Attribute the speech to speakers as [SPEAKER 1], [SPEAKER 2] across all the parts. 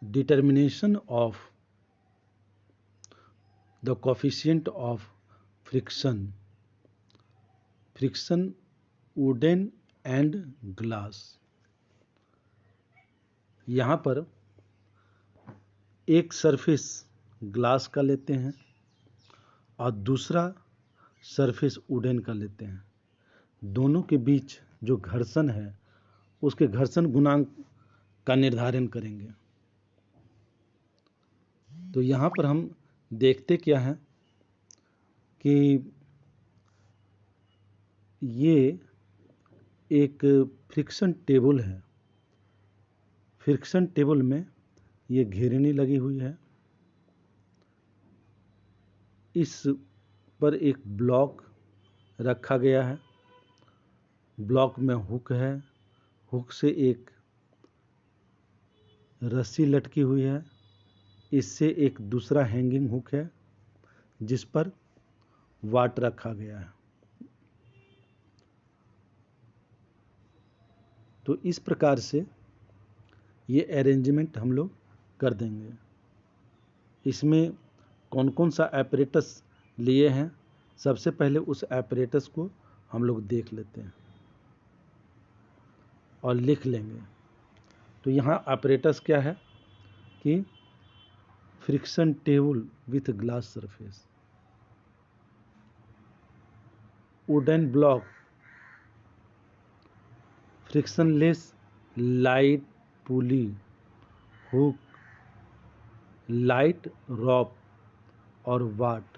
[SPEAKER 1] determination of the coefficient of friction wooden and glass। यहाँ पर एक सरफेस ग्लास का लेते हैं और दूसरा सरफेस वुडन का लेते हैं। दोनों के बीच जो घर्षण है उसके घर्षण गुणांक का निर्धारण करेंगे। तो यहाँ पर हम देखते क्या है कि ये एक फ्रिक्शन टेबल है। फ्रिक्शन टेबल में ये घेरनी लगी हुई है। इस पर एक ब्लॉक रखा गया है। ब्लॉक में हुक है। हुक से एक रस्सी लटकी हुई है। इससे एक दूसरा हैंगिंग हुक है जिस पर वाट रखा गया है। तो इस प्रकार से ये अरेंजमेंट हम लोग कर देंगे। इसमें कौन कौन सा apparatus लिए हैं, सबसे पहले उस apparatus को हम लोग देख लेते हैं और लिख लेंगे। तो यहाँ apparatus क्या है कि friction table with glass surface, wooden block, frictionless light pulley, hook, light rope और वाट।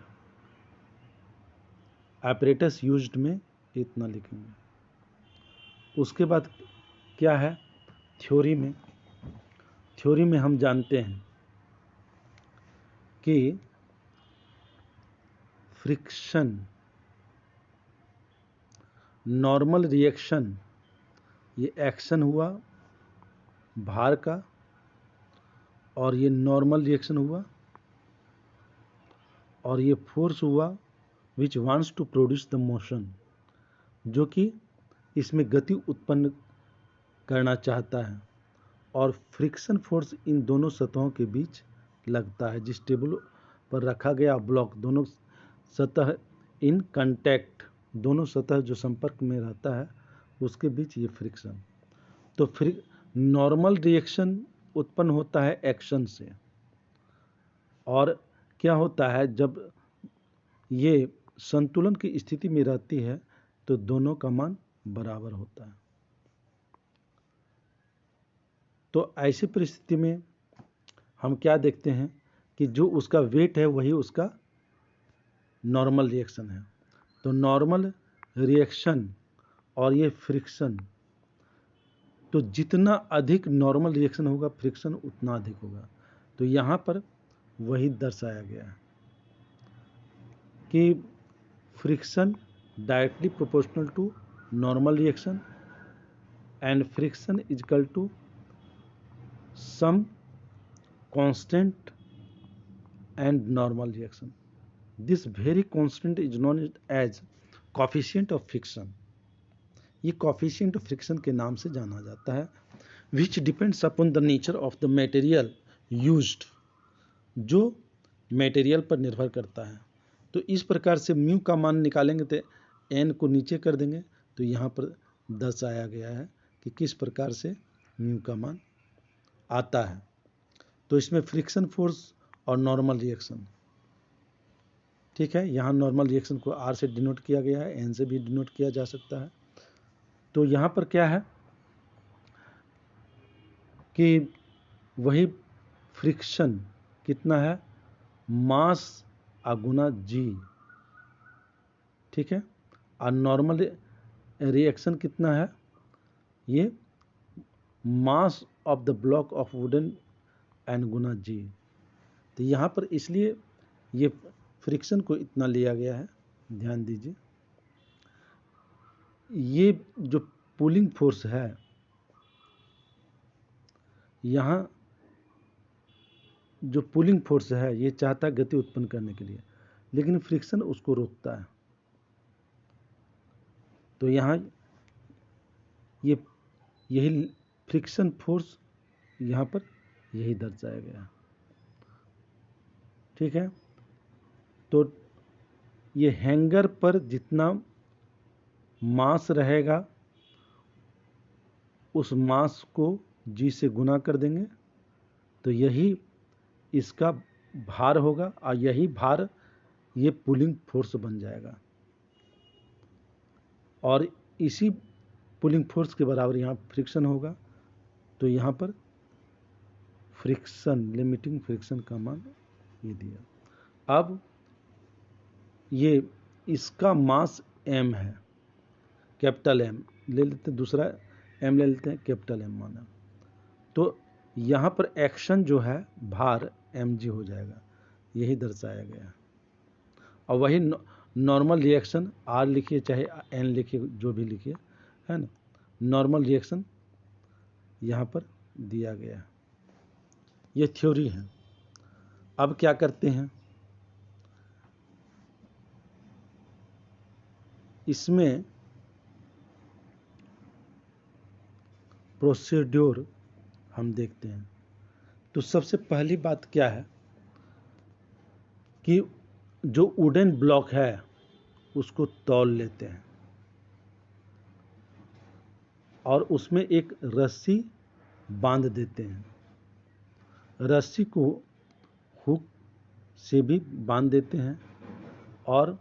[SPEAKER 1] apparatus यूज्ड में इतना लिखेंगे। उसके बाद क्या है थ्योरी में हम जानते हैं कि फ्रिक्शन नॉर्मल रिएक्शन, ये एक्शन हुआ भार का और ये नॉर्मल रिएक्शन हुआ और ये फोर्स हुआ which wants to produce the motion, जो कि इसमें गति उत्पन्न करना चाहता है। और फ्रिक्शन फोर्स इन दोनों सतहों के बीच लगता है। जिस टेबल पर रखा गया ब्लॉक, दोनों सतह इन कांटेक्ट, दोनों सतह जो संपर्क में रहता है उसके बीच ये फ्रिक्शन। तो नॉर्मल रिएक्शन उत्पन्न होता है एक्शन से। और क्या होता है जब ये संतुलन की स्थिति में रहती है तो दोनों का मान बराबर होता है। तो ऐसी परिस्थिति में हम क्या देखते हैं कि जो उसका वेट है वही उसका नॉर्मल रिएक्शन है। तो नॉर्मल रिएक्शन और ये फ्रिक्शन, तो जितना अधिक नॉर्मल रिएक्शन होगा फ्रिक्शन उतना अधिक होगा। तो यहाँ पर वही दर्शाया गया है कि friction directly proportional to normal reaction and friction is equal to some constant and normal reaction. This very constant is known as coefficient of friction. ये कोफिशिएंट ऑफ फ्रिक्शन के नाम से जाना जाता है। Which depends upon the nature of the material used, जो material पर निर्भर करता है। तो इस प्रकार से म्यू का मान निकालेंगे तो एन को नीचे कर देंगे। तो यहाँ पर दर्शाया गया है कि किस प्रकार से म्यू का मान आता है। तो इसमें फ्रिक्शन फोर्स और नॉर्मल रिएक्शन, ठीक है। यहाँ नॉर्मल रिएक्शन को आर से डिनोट किया गया है, एन से भी डिनोट किया जा सकता है। तो यहाँ पर क्या है कि वही फ्रिक्शन कितना है, मास गुना जी, ठीक है। और नॉर्मल रिएक्शन कितना है, ये mass of the block of wooden n गुना जी। तो यहाँ पर इसलिए ये फ्रिक्शन को इतना लिया गया है, ध्यान दीजिए। ये जो पुलिंग फोर्स है, यहाँ जो पुलिंग फोर्स है ये चाहता है गति उत्पन्न करने के लिए, लेकिन फ्रिक्शन उसको रोकता है। तो यहाँ यही फ्रिक्शन फोर्स यहाँ पर यही दर्शाया गया। ठीक है, तो ये हैंगर पर जितना मास रहेगा उस मास को जी से गुना कर देंगे तो यही इसका भार होगा और यही भार ये पुलिंग फोर्स बन जाएगा और इसी पुलिंग फोर्स के बराबर यहाँ फ्रिक्शन होगा। तो यहाँ पर फ्रिक्शन, लिमिटिंग फ्रिक्शन का मान ये दिया। अब ये इसका मास m है, कैपिटल M ले लेते हैं, दूसरा m ले लेते हैं, कैपिटल M माना। तो यहाँ पर एक्शन जो है भार mg हो जाएगा, यही दर्शाया गया। और वही नॉर्मल रिएक्शन R लिखिए चाहे n लिखिए, जो भी लिखिए, है ना, नॉर्मल रिएक्शन यहाँ पर दिया गया। ये थ्योरी है। अब क्या करते हैं, इसमें प्रोसीड्यूर हम देखते हैं। तो सबसे पहली बात क्या है कि जो वुडन ब्लॉक है उसको तौल लेते हैं और उसमें एक रस्सी बांध देते हैं। रस्सी को हुक से भी बांध देते हैं और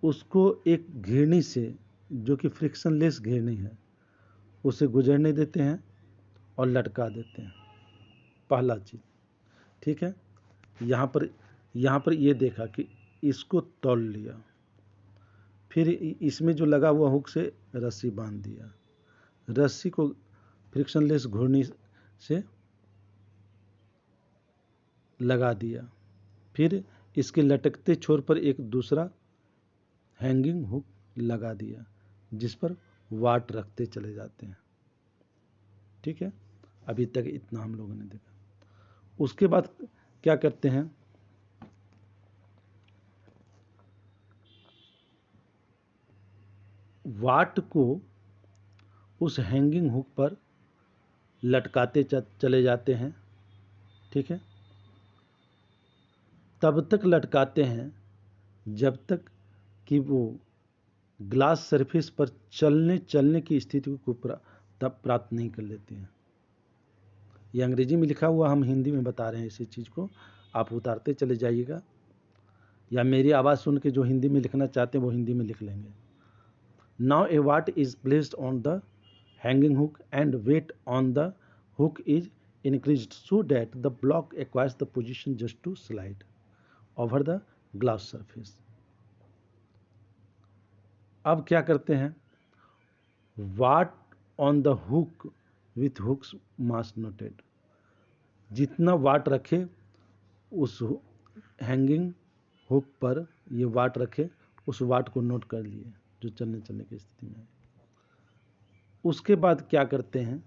[SPEAKER 1] उसको एक घिरनी से, जो कि फ्रिक्शनलेस घिरनी है, उसे गुजरने देते हैं और लटका देते हैं। पहला चीज़, ठीक है। यहाँ पर ये देखा कि इसको तौल लिया, फिर इसमें जो लगा हुआ हुक से रस्सी बांध दिया, रस्सी को फ्रिक्शनलेस घुर्नी से लगा दिया, फिर इसके लटकते छोर पर एक दूसरा हैंगिंग हुक लगा दिया जिस पर वाट रखते चले जाते हैं। ठीक है, अभी तक इतना हम लोगों ने देखा। उसके बाद क्या करते हैं, वाट को उस हैंगिंग हुक पर लटकाते चले जाते हैं। ठीक है, तब तक लटकाते हैं जब तक कि वो ग्लास सरफेस पर चलने की स्थिति को तब प्राप्त नहीं कर लेते हैं। ये अंग्रेजी में लिखा हुआ, हम हिंदी में बता रहे हैं इसी चीज़ को, आप उतारते चले जाइएगा या मेरी आवाज़ सुन के जो हिंदी में लिखना चाहते हैं वो हिंदी में लिख लेंगे। Now a weight is placed on the hanging hook and weight on the hook is increased so that the block acquires the position just to slide over the glass surface. अब क्या करते हैं, weight on the hook with hooks mass noted, जितना weight रखे उस hanging hook पर ये वाट रखे, उस वाट को नोट कर लिए जो चलने की स्थिति में है। उसके बाद क्या करते हैं,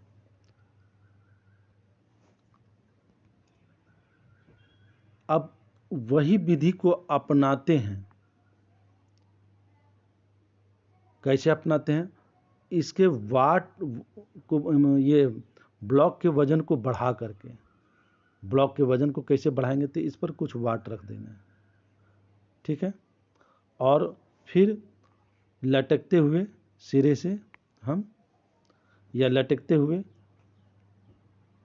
[SPEAKER 1] अब वही विधि को अपनाते हैं। कैसे अपनाते हैं, इसके वाट को, ये ब्लॉक के वजन को बढ़ा करके, ब्लॉक के वजन को कैसे बढ़ाएंगे, तो इस पर कुछ वाट रख देना है। ठीक है, और फिर लटकते हुए सिरे से हम, या लटकते हुए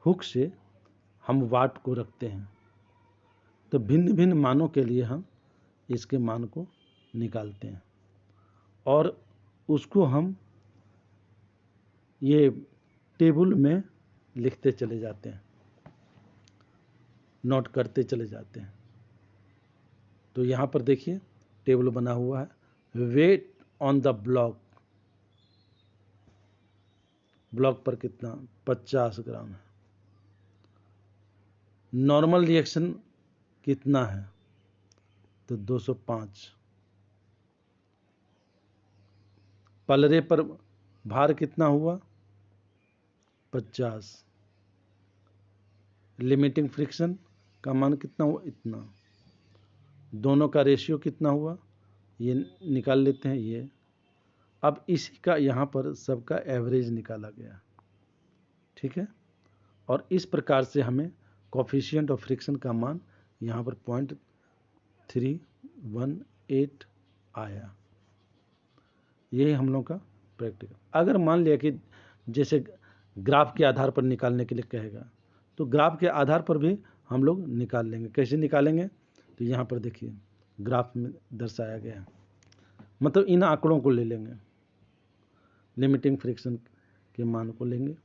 [SPEAKER 1] हुक से हम वाट को रखते हैं। तो भिन्न भिन्न मानों के लिए हम इसके मान को निकालते हैं और उसको हम ये टेबल में लिखते चले जाते हैं, नोट करते चले जाते हैं। तो यहाँ पर देखिए टेबल बना हुआ है, weight on the block, block पर कितना, 50 ग्राम है। नॉर्मल रिएक्शन कितना है, तो 205। पलरे पर भार कितना हुआ, 50। लिमिटिंग फ्रिक्शन का मान कितना हुआ, इतना। दोनों का रेशियो कितना हुआ, ये निकाल लेते हैं ये। अब इसी का यहाँ पर सबका एवरेज निकाला गया। ठीक है। और इस प्रकार से हमें कोफिशिएंट ऑफ फ्रिक्शन का मान यहाँ पर 0.318 आया। यही हम लोग का प्रैक्टिकल। अगर मान लिया कि जैसे ग्राफ के आधार पर निकालने के लिए कहेगा, तो ग्राफ के आधार पर भी हम लोग निकाल लेंगे। कैसे निकालेंगे? तो यहाँ पर देखिए ग्राफ में दर्शाया गया है, मतलब इन आंकड़ों को ले लेंगे, लिमिटिंग फ्रिक्शन के मान को लेंगे,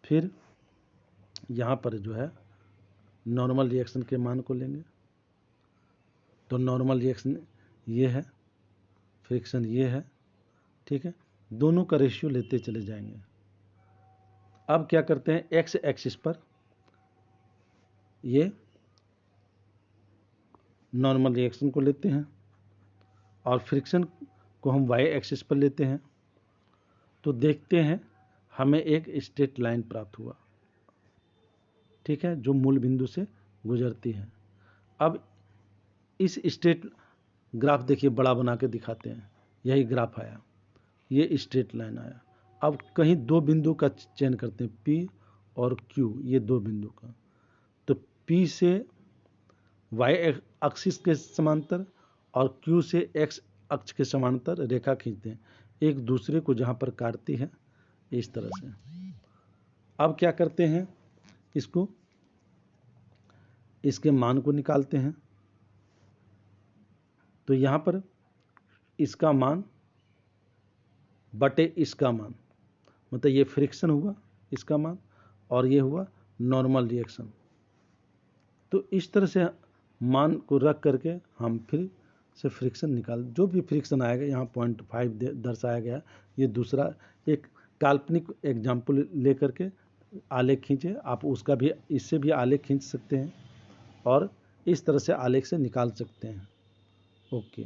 [SPEAKER 1] फिर यहाँ पर जो है नॉर्मल रिएक्शन के मान को लेंगे। तो नॉर्मल रिएक्शन ये है, फ्रिक्शन ये है, ठीक है। दोनों का रेशियो लेते चले जाएंगे। अब क्या करते हैं, एक्स एक्सिस पर ये नॉर्मल रिएक्शन को लेते हैं और फ्रिक्शन को हम वाई एक्सिस पर लेते हैं। तो देखते हैं हमें एक स्ट्रेट लाइन प्राप्त हुआ, ठीक है, जो मूल बिंदु से गुजरती है। अब इस स्ट्रेट ग्राफ देखिए, बड़ा बना के दिखाते हैं, यही ग्राफ आया, ये स्ट्रेट लाइन आया। अब कहीं दो बिंदु का चयन करते हैं, P और Q, ये दो बिंदु का। तो P से y एक्सिस के समांतर और Q से x अक्ष के समांतर रेखा खींचते हैं, एक दूसरे को जहाँ पर काटती है, इस तरह से। अब क्या करते हैं, इसके मान को निकालते हैं। तो यहाँ पर इसका मान बटे इसका मान, मतलब ये फ्रिक्शन हुआ इसका मान और ये हुआ नॉर्मल रिएक्शन। तो इस तरह से मान को रख करके हम फिर से फ्रिक्शन निकाल, जो भी फ्रिक्शन आएगा, यहाँ 0.5 दर्शाया गया। ये दूसरा एक काल्पनिक एग्जाम्पल लेकर के आलेख खींचे, आप उसका भी, इससे भी आलेख खींच सकते हैं और इस तरह से आलेख से निकाल सकते हैं। ओके।